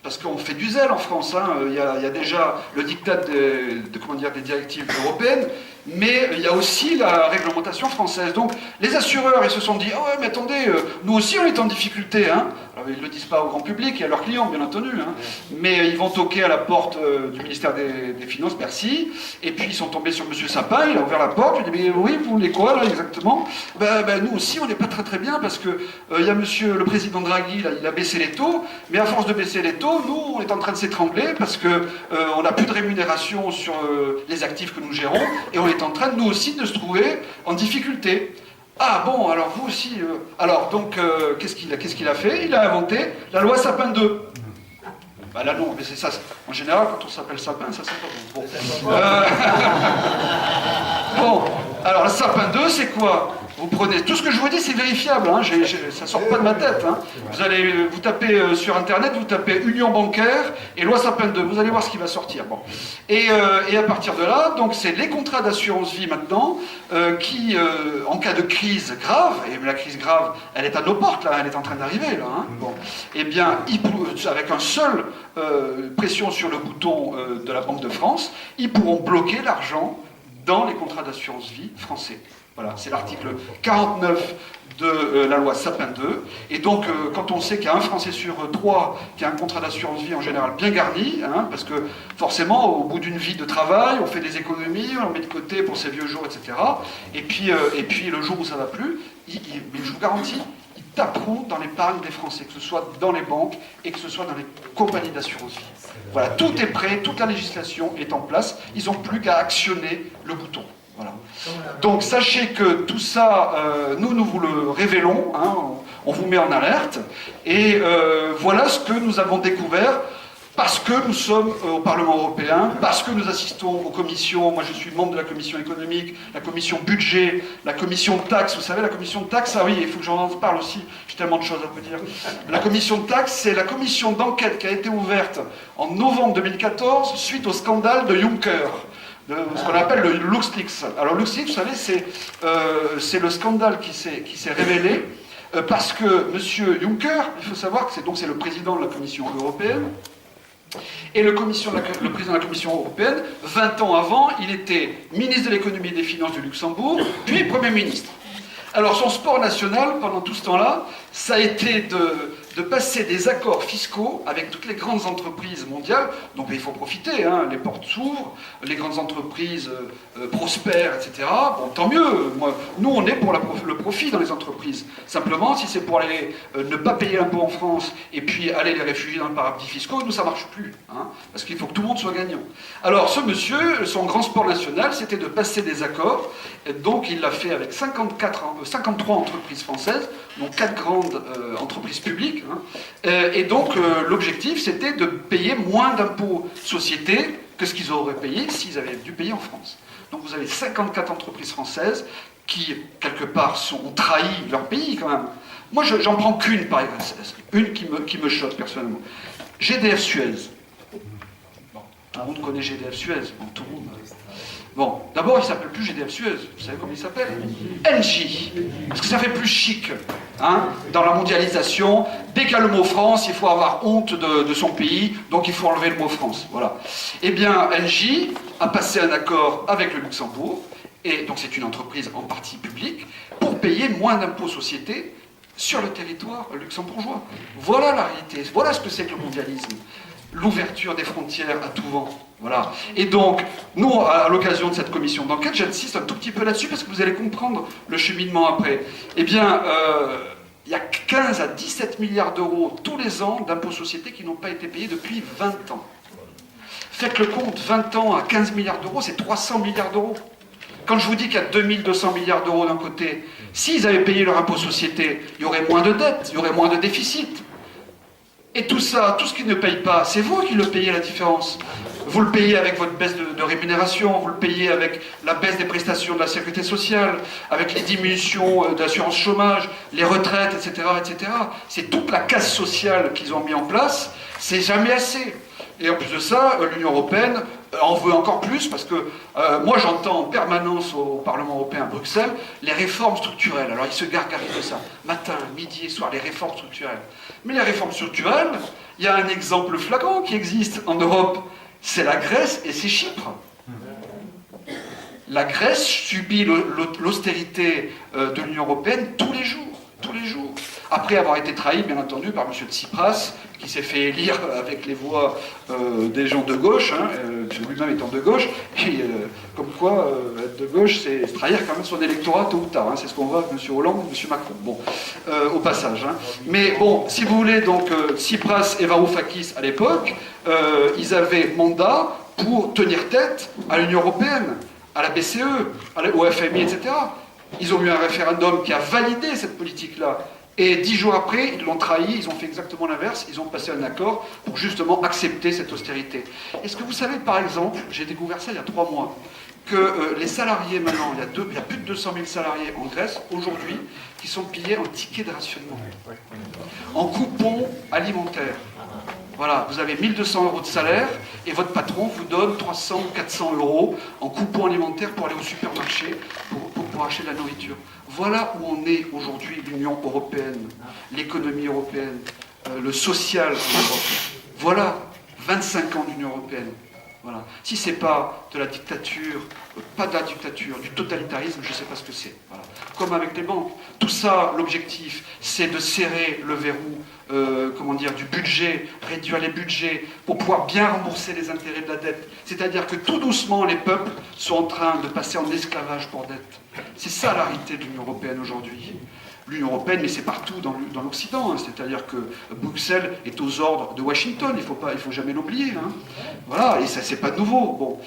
parce qu'on fait du zèle en France, hein, il y a déjà le diktat des directives européennes, mais il y a aussi la réglementation française. Donc les assureurs, ils se sont dit « Ah ouais, mais attendez, nous aussi on est en difficulté. Hein. » Alors ils ne le disent pas au grand public et à leurs clients, bien entendu. Hein. Mais ils vont toquer à la porte du ministère des Finances, Bercy, et puis ils sont tombés sur M. Sapin, il a ouvert la porte, il a dit « Mais oui, vous voulez quoi là exactement ?» Nous aussi on n'est pas très très bien, parce que il y a le président Draghi, là, il a baissé les taux, mais à force de baisser les taux, nous on est en train de s'étrangler, parce qu'on n'a plus de rémunération sur les actifs que nous gérons, et on est en train, nous aussi, de se trouver en difficulté. Ah bon, alors vous aussi... Alors, donc, qu'est-ce qu'il a fait? Il a inventé la loi Sapin 2. Bah là, non, mais c'est ça. En général, quand on s'appelle Sapin, ça c'est pas bon. Bon, alors le sapin 2, c'est quoi? Vous prenez, tout ce que je vous dis, c'est vérifiable, hein, ça sort pas de ma tête. Hein. Vous tapez sur Internet, vous tapez Union bancaire et loi sapin 2, vous allez voir ce qui va sortir. Bon. Et à partir de là, donc c'est les contrats d'assurance vie maintenant, qui, en cas de crise grave, et la crise grave, elle est à nos portes, là, elle est en train d'arriver, là. Hein, bon. Eh bien, avec un seul pression sur le bouton de la Banque de France, ils pourront bloquer l'argent dans les contrats d'assurance vie français. Voilà, c'est l'article 49 de la loi Sapin 2. Et donc, quand on sait qu'il y a un Français sur 3 qui a un contrat d'assurance vie en général bien garni, hein, parce que forcément, au bout d'une vie de travail, on fait des économies, on met de côté pour ses vieux jours, etc. Et puis le jour où ça ne va plus, mais je vous garantis, ils taperont dans l'épargne des Français, que ce soit dans les banques et que ce soit dans les compagnies d'assurance vie. Voilà, tout est prêt, toute la législation est en place, ils n'ont plus qu'à actionner le bouton. Voilà. Donc sachez que tout ça, nous vous le révélons, hein, on vous met en alerte, et voilà ce que nous avons découvert, parce que nous sommes au Parlement européen, parce que nous assistons aux commissions, moi je suis membre de la commission économique, la commission budget, la commission taxe, vous savez la commission de taxe, ah oui, il faut que j'en parle aussi, j'ai tellement de choses à vous dire. La commission de taxe, c'est la commission d'enquête qui a été ouverte en novembre 2014 suite au scandale de Juncker. Ce qu'on appelle le LuxLeaks. Alors LuxLeaks, vous savez, c'est le scandale qui s'est révélé parce que M. Juncker, il faut savoir que c'est le président de la Commission européenne, et le président de la Commission européenne, 20 ans avant, il était ministre de l'économie et des finances du Luxembourg, puis Premier ministre. Alors son sport national, pendant tout ce temps-là, ça a été de passer des accords fiscaux avec toutes les grandes entreprises mondiales. Donc il faut profiter, hein, les portes s'ouvrent, les grandes entreprises prospèrent, etc. Bon, tant mieux. Nous, on est pour le profit dans les entreprises. Simplement, si c'est pour aller ne pas payer l'impôt en France et puis aller les réfugier dans le paradis fiscaux, nous, ça ne marche plus. Hein, parce qu'il faut que tout le monde soit gagnant. Alors ce monsieur, son grand sport national, c'était de passer des accords. Et donc il l'a fait avec 53 entreprises françaises, donc 4 grandes entreprises publiques. Hein. Et donc l'objectif, c'était de payer moins d'impôts sociétés que ce qu'ils auraient payé s'ils avaient dû payer en France. Donc vous avez 54 entreprises françaises qui, quelque part, ont trahi leur pays quand même. Moi, j'en prends qu'une, par exemple, une qui me choque personnellement. GDF Suez. Bon, tout le monde connaît GDF Suez. Bon, tout le monde... Bon, d'abord, il ne s'appelle plus GDF Suez. Vous savez comment il s'appelle? Engie. Parce que ça fait plus chic, hein, dans la mondialisation. Dès qu'il y a le mot France, il faut avoir honte de son pays, donc il faut enlever le mot France. Voilà. Eh bien, Engie a passé un accord avec le Luxembourg, et donc c'est une entreprise en partie publique, pour payer moins d'impôts sociétés sur le territoire luxembourgeois. Voilà la réalité. Voilà ce que c'est que le mondialisme. L'ouverture des frontières à tout vent. Voilà. Et donc, nous, à l'occasion de cette commission d'enquête, j'insiste un tout petit peu là-dessus parce que vous allez comprendre le cheminement après. Eh bien, il y a 15 à 17 milliards d'euros tous les ans d'impôts sociétés qui n'ont pas été payés depuis 20 ans. Faites le compte, 20 ans à 15 milliards d'euros, c'est 300 milliards d'euros. Quand je vous dis qu'il y a 2200 milliards d'euros d'un côté, s'ils avaient payé leur impôt société, il y aurait moins de dettes, il y aurait moins de déficit. Et tout ça, tout ce qu'ils ne payent pas, c'est vous qui le payez la différence. Vous le payez avec votre baisse de rémunération, vous le payez avec la baisse des prestations de la sécurité sociale, avec les diminutions d'assurance chômage, les retraites, etc., etc. C'est toute la casse sociale qu'ils ont mis en place, c'est jamais assez. Et en plus de ça, l'Union européenne en veut encore plus, parce que moi j'entends en permanence au Parlement européen à Bruxelles les réformes structurelles. Alors ils se gargarisent de ça, matin, midi et soir, les réformes structurelles. Mais les réformes structurelles, il y a un exemple flagrant qui existe en Europe, c'est la Grèce et c'est Chypre. La Grèce subit l'austérité de l'Union européenne tous les jours. Tous les jours. Après avoir été trahi, bien entendu, par M. Tsipras, qui s'est fait élire avec les voix des gens de gauche, hein, lui-même étant de gauche, et comme quoi, être de gauche, c'est trahir quand même son électorat tôt ou tard. Hein, c'est ce qu'on voit avec M. Hollande et M. Macron. Bon, au passage. Hein. Mais bon, si vous voulez, donc, Tsipras et Varoufakis, à l'époque, ils avaient mandat pour tenir tête à l'Union européenne, à la BCE, au FMI, etc. Ils ont eu un référendum qui a validé cette politique-là. Et 10 jours après, ils l'ont trahi, ils ont fait exactement l'inverse, ils ont passé un accord pour justement accepter cette austérité. Est-ce que vous savez, par exemple, j'ai découvert ça il y a 3 mois, que les salariés maintenant, il y a plus de 200 000 salariés en Grèce aujourd'hui qui sont payés en tickets de rationnement, en coupons alimentaires. Voilà, vous avez 1 200 € de salaire et votre patron vous donne 300 ou 400 € en coupons alimentaires pour aller au supermarché, pour acheter de la nourriture. Voilà où on est aujourd'hui, l'Union européenne, l'économie européenne, le social en Europe. Voilà, 25 ans d'Union européenne. Voilà. Si c'est pas de la dictature, pas de la dictature, du totalitarisme, je ne sais pas ce que c'est. Voilà. Comme avec les banques. Tout ça, l'objectif, c'est de serrer le verrou, du budget, réduire les budgets, pour pouvoir bien rembourser les intérêts de la dette. C'est-à-dire que tout doucement, les peuples sont en train de passer en esclavage pour dette. C'est ça la réalité de l'Union européenne aujourd'hui. L'Union européenne, mais c'est partout dans l'Occident, hein. C'est-à-dire que Bruxelles est aux ordres de Washington, il faut jamais l'oublier. Hein. Voilà, et ça, c'est pas nouveau. Bon.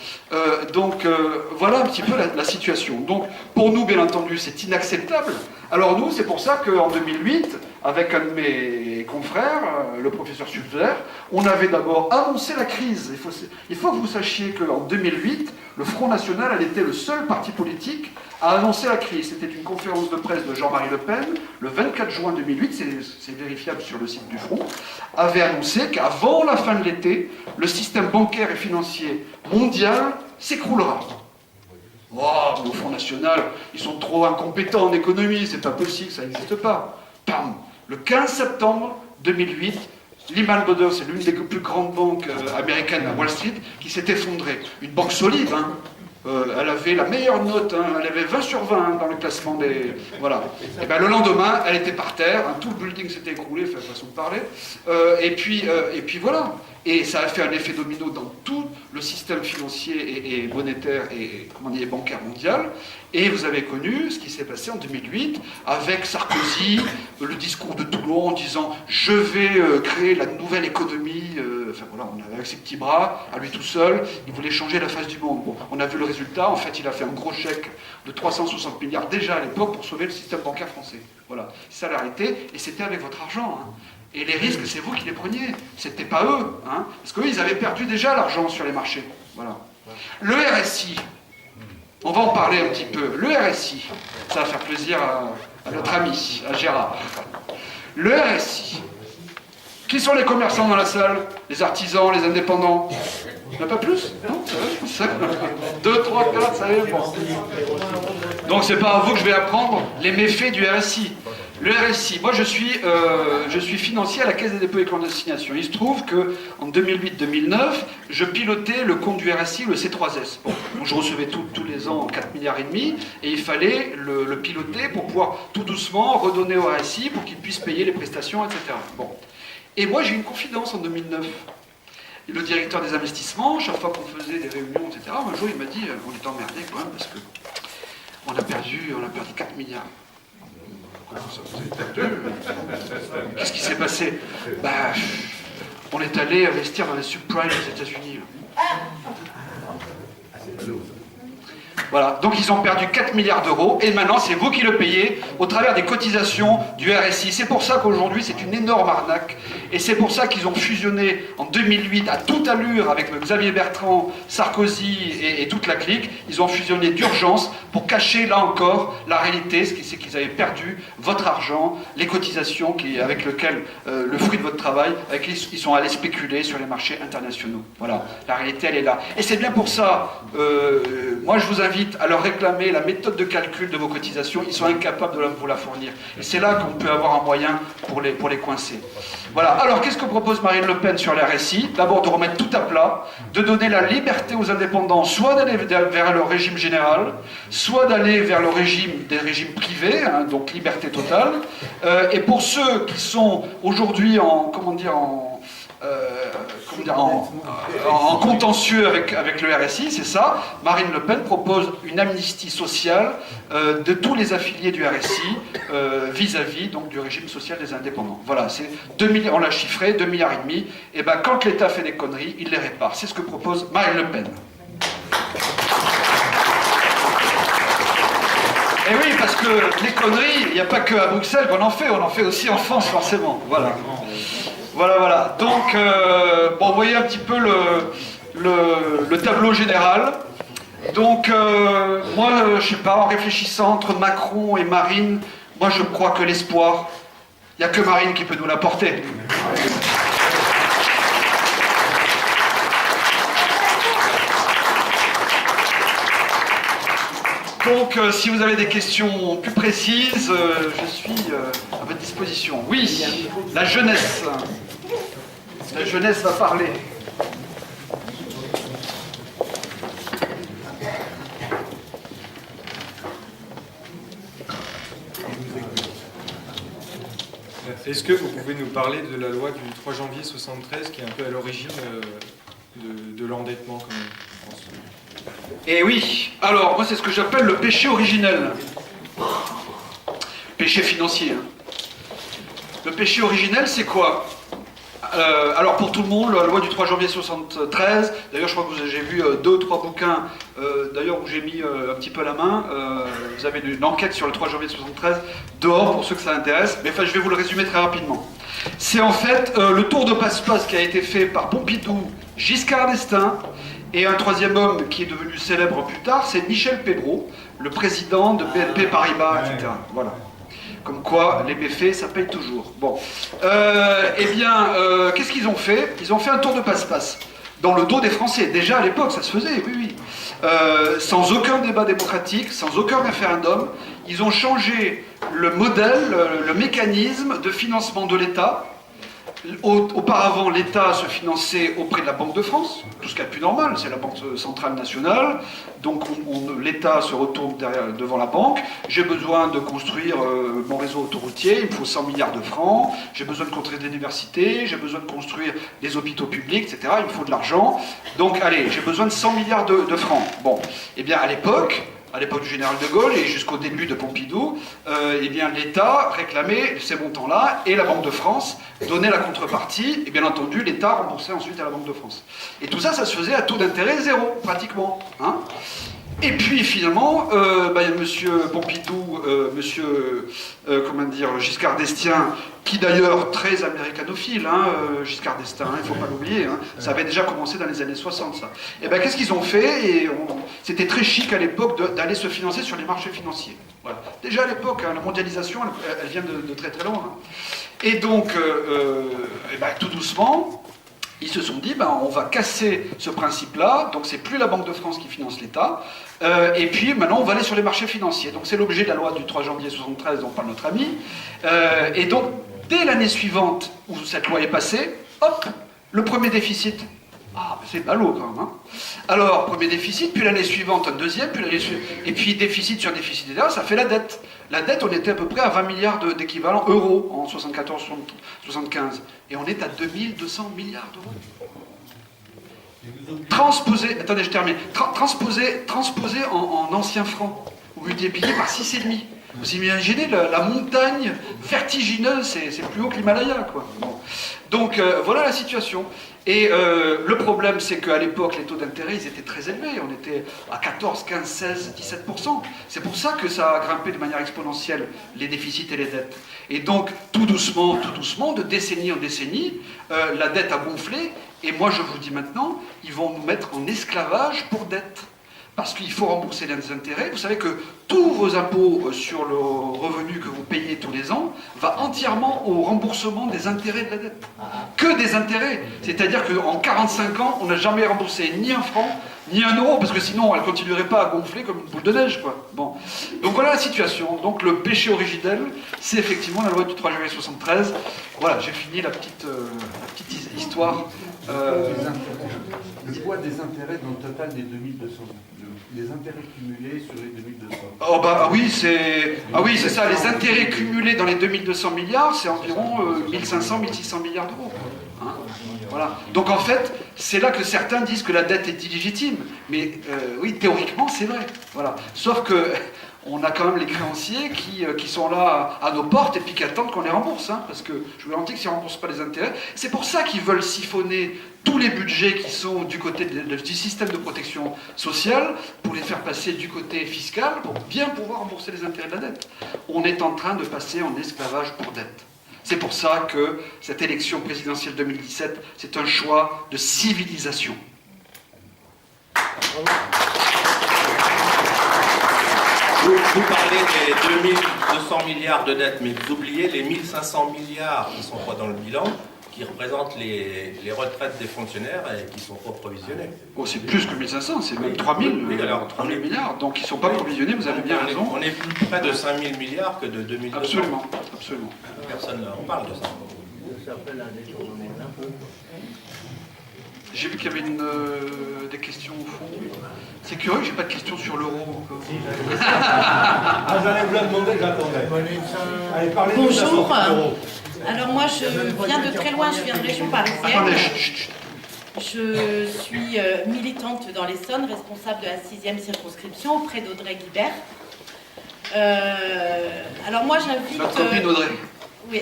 Voilà un petit peu la situation. Donc, pour nous, bien entendu, c'est inacceptable. Alors nous, c'est pour ça qu'en 2008, avec un de mes confrères, le professeur Sulzer, on avait d'abord annoncé la crise. Il faut que vous sachiez qu'en 2008, le Front National, elle était le seul parti politique à annoncer la crise. C'était une conférence de presse de Jean-Marie Le Pen, le 24 juin 2008, c'est vérifiable sur le site du Front, avait annoncé qu'avant la fin de l'été, le système bancaire et financier mondial s'écroulera. Oh, le Front National, ils sont trop incompétents en économie, c'est pas possible, ça n'existe pas. Pam. Le 15 septembre 2008, Lehman Brothers, c'est l'une des plus grandes banques américaines à Wall Street, qui s'est effondrée. Une banque solide, hein. Elle avait la meilleure note, hein, elle avait 20 sur 20 hein, dans le classement des... Voilà. Et bien le lendemain, elle était par terre, hein, tout le building s'était écroulé, façon de parler. Et puis voilà. Et ça a fait un effet domino dans tout le système financier et monétaire et bancaire mondial. Et vous avez connu ce qui s'est passé en 2008 avec Sarkozy, le discours de Toulon en disant « Je vais créer la nouvelle économie ». Enfin voilà, on avait avec ses petits bras, à lui tout seul, il voulait changer la face du monde. Bon, on a vu le résultat, en fait il a fait un gros chèque de 360 milliards déjà à l'époque pour sauver le système bancaire français. Voilà, c'est ça la réalité, et c'était avec votre argent. Hein. Et les risques, c'est vous qui les preniez, c'était pas eux. Hein, parce qu'eux, ils avaient perdu déjà l'argent sur les marchés. Voilà. Le RSI, on va en parler un petit peu. Le RSI, ça va faire plaisir à notre ami, à Gérard. Le RSI, qui sont les commerçants dans la salle? Les artisans, les indépendants? Il n'y en a pas plus? Non, ça va, 2, 3, 4, ça y est, bon. Donc c'est pas à vous que je vais apprendre les méfaits du RSI. Le RSI, moi je suis financier à la Caisse des dépôts et consignations. Il se trouve qu'en 2008-2009, je pilotais le compte du RSI, le C3S. Bon, je recevais tous les ans 4,5 milliards et il fallait le piloter pour pouvoir tout doucement redonner au RSI pour qu'il puisse payer les prestations, etc. Bon. Et moi j'ai eu une confidence en 2009. Et le directeur des investissements, chaque fois qu'on faisait des réunions, etc., un jour il m'a dit on est emmerdé quand même parce que on a perdu 4 milliards. Qu'est-ce qui s'est passé? On est allé investir dans les subprimes aux États-Unis. Voilà, donc ils ont perdu 4 milliards d'euros et maintenant c'est vous qui le payez au travers des cotisations du RSI. C'est pour ça qu'aujourd'hui c'est une énorme arnaque et c'est pour ça qu'ils ont fusionné en 2008 à toute allure avec Xavier Bertrand, Sarkozy et toute la clique. Ils ont fusionné d'urgence pour cacher là encore la réalité, c'est qu'ils avaient perdu votre argent, les cotisations avec lesquelles le fruit de votre travail, avec lesquelles ils sont allés spéculer sur les marchés internationaux. Voilà, la réalité elle est là. Et c'est bien pour ça, moi je vous invite à leur réclamer la méthode de calcul de vos cotisations, ils sont incapables de vous la fournir. Et c'est là qu'on peut avoir un moyen pour les coincer. Voilà, alors qu'est-ce que propose Marine Le Pen sur les RSI? D'abord de remettre tout à plat, de donner la liberté aux indépendants, soit d'aller vers le régime général, soit d'aller vers des régimes privés, hein, donc liberté totale. Et pour ceux qui sont aujourd'hui en contentieux avec le RSI, c'est ça, Marine Le Pen propose une amnistie sociale de tous les affiliés du RSI vis-à-vis donc du régime social des indépendants. Voilà, c'est on l'a chiffré, 2,5 milliards, et ben quand l'État fait des conneries, il les répare. C'est ce que propose Marine Le Pen. Et oui, parce que les conneries, il n'y a pas que à Bruxelles qu'on en fait, on en fait aussi en France, forcément. Voilà. Voilà, voilà. Donc, bon, vous voyez un petit peu le tableau général. Donc, moi, je sais pas, en réfléchissant entre Macron et Marine, moi, je crois que l'espoir, il n'y a que Marine qui peut nous l'apporter. Donc, si vous avez des questions plus précises, je suis à votre disposition. Oui, la jeunesse. La jeunesse va parler. Est-ce que vous pouvez nous parler de la loi du 3 janvier 73 qui est un peu à l'origine de l'endettement quand même, je pense. Eh oui, alors moi c'est ce que j'appelle le péché originel. Péché financier. Hein. Le péché originel c'est quoi? Alors pour tout le monde, la loi du 3 janvier 73, d'ailleurs je crois que j'ai vu 2 ou 3 bouquins, d'ailleurs où j'ai mis un petit peu la main, vous avez une enquête sur le 3 janvier 73, dehors pour ceux que ça intéresse, mais enfin je vais vous le résumer très rapidement. C'est en fait le tour de passe-passe qui a été fait par Pompidou, Giscard d'Estaing, et un troisième homme qui est devenu célèbre plus tard, c'est Michel Pedro, le président de BNP Paribas, etc. Voilà. Comme quoi, les méfaits, ça paye toujours. Bon. Eh bien, qu'est-ce qu'ils ont fait? Ils ont fait un tour de passe-passe. Dans le dos des Français. Déjà à l'époque, ça se faisait, oui, oui. Sans aucun débat démocratique, sans aucun référendum. Ils ont changé le modèle, le mécanisme de financement de l'État. Auparavant, l'État se finançait auprès de la Banque de France, tout ce qu'il y a de plus normal, c'est la Banque centrale nationale, donc l'État se retourne devant la banque, j'ai besoin de construire mon réseau autoroutier, il me faut 100 milliards de francs, j'ai besoin de construire des universités, j'ai besoin de construire des hôpitaux publics, etc., il me faut de l'argent, donc allez, j'ai besoin de 100 milliards de francs. Bon, eh bien à l'époque du général de Gaulle et jusqu'au début de Pompidou, eh bien l'État réclamait ces montants-là et la Banque de France donnait la contrepartie et bien entendu l'État remboursait ensuite à la Banque de France. Et tout ça, ça se faisait à taux d'intérêt zéro, pratiquement. Hein. Et puis finalement, monsieur Pompidou, Giscard d'Estaing, qui d'ailleurs très américanophile, hein, Giscard d'Estaing, il ne faut pas l'oublier, hein, ça avait déjà commencé dans les années 60 ça. Et bien qu'est-ce qu'ils ont fait? C'était très chic à l'époque d'aller se financer sur les marchés financiers. Voilà. Déjà à l'époque, hein, la mondialisation, elle vient de très très loin. Hein. Et donc, tout doucement, ils se sont dit, on va casser ce principe-là, donc c'est plus la Banque de France qui finance l'État, et puis maintenant on va aller sur les marchés financiers. Donc c'est l'objet de la loi du 3 janvier 73 dont parle notre ami, et donc dès l'année suivante où cette loi est passée, hop, le premier déficit. Ah, c'est ballot quand même. Hein. Alors, premier déficit, puis l'année suivante un deuxième, puis l'année suivante, et puis déficit sur déficit, et là, ça fait la dette. La dette, on était à peu près à 20 milliards d'équivalent euros en 74-75. Et on est à 2200 milliards d'euros. Transposé, attendez, je termine. Transposé en anciens francs, ou multiplié par 6,5. Vous imaginez la montagne vertigineuse, c'est plus haut que l'Himalaya, quoi. Bon. Donc, voilà la situation. Et le problème, c'est qu'à l'époque, les taux d'intérêt, ils étaient très élevés. On était à 14, 15, 16, 17%. C'est pour ça que ça a grimpé de manière exponentielle, les déficits et les dettes. Et donc, tout doucement, de décennie en décennie, la dette a gonflé. Et moi, je vous dis maintenant, ils vont nous mettre en esclavage pour dette. Parce qu'il faut rembourser les intérêts. Vous savez que tous vos impôts sur le revenu que vous payez tous les ans va entièrement au remboursement des intérêts de la dette. Que des intérêts. C'est-à-dire qu'en 45 ans, on n'a jamais remboursé ni un franc, ni un euro, parce que sinon, elle ne continuerait pas à gonfler comme une boule de neige, quoi. Bon. Donc voilà la situation. Donc le péché originel, c'est effectivement la loi du 3 juillet 73. Voilà, j'ai fini la petite histoire. Le poids des intérêts dans le total des 2200. Les intérêts cumulés sur les 2200. Oh oui, c'est ça. Les intérêts cumulés dans les 2200 milliards, c'est environ 1500, 1600 milliards d'euros. Hein, voilà. Donc en fait, c'est là que certains disent que la dette est illégitime. Mais oui, théoriquement, c'est vrai. Voilà. Sauf que on a quand même les créanciers qui sont là à nos portes et puis qui attendent qu'on les rembourse. Hein, parce que je vous garantis que s'ils ne remboursent pas les intérêts, c'est pour ça qu'ils veulent siphonner tous les budgets qui sont du côté du système de protection sociale pour les faire passer du côté fiscal pour bien pouvoir rembourser les intérêts de la dette. On est en train de passer en esclavage pour dette. C'est pour ça que cette élection présidentielle 2017, c'est un choix de civilisation. Vous parlez des 2200 milliards de dettes, mais vous oubliez les 1500 milliards qui ne sont pas dans le bilan, qui représentent les retraites des fonctionnaires et qui ne sont pas provisionnés. Oh, c'est plus que 1500, c'est même 3000 oui, alors, 3000 milliards, donc ils ne sont pas provisionnés, vous avez bien raison. On est plus près de 5000 milliards que de 2200. Absolument, absolument. Personne ne parle de ça. J'ai vu qu'il y avait des questions au fond. C'est curieux, j'ai pas de questions sur l'euro encore. J'allais vous la demander, j'attendais. Allez, parlez-nous de la Bonjour. sortie de l'euro. Alors moi je viens de très loin, je viens de région Attendez, parisienne. chut, chut. Je suis militante dans l'Essonne, responsable de la 6e circonscription auprès d'Audrey Guibert. Alors moi j'invite... Notre copine Audrey. Oui.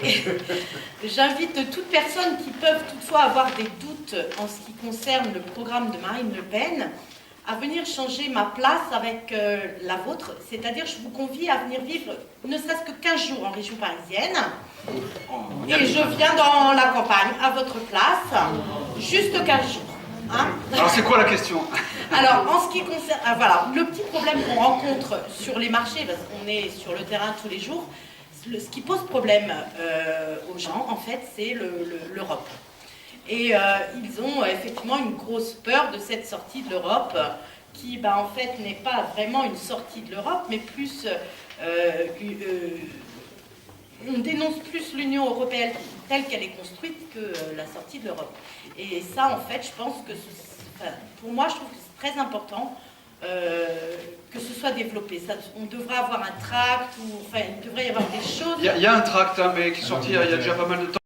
J'invite toute personne qui peuvent toutefois avoir des doutes en ce qui concerne le programme de Marine Le Pen à venir changer ma place avec la vôtre, c'est-à-dire je vous convie à venir vivre ne serait-ce que 15 jours en région parisienne et je viens dans la campagne à votre place, juste 15 jours. Hein. Alors c'est quoi la question? Alors en ce qui concerne, voilà, le petit problème qu'on rencontre sur les marchés, parce qu'on est sur le terrain tous les jours, ce qui pose problème aux gens en fait c'est l'Europe. Et ils ont effectivement une grosse peur de cette sortie de l'Europe qui, en fait, n'est pas vraiment une sortie de l'Europe, mais plus... on dénonce plus l'Union européenne telle qu'elle est construite que la sortie de l'Europe. Et ça, en fait, je pense que... pour moi, je trouve que c'est très important que ce soit développé. Ça, on devrait avoir un tract, ou, enfin, il devrait y avoir des choses... Il y a un tract, hein, mais qui est sorti il y a déjà pas mal de temps.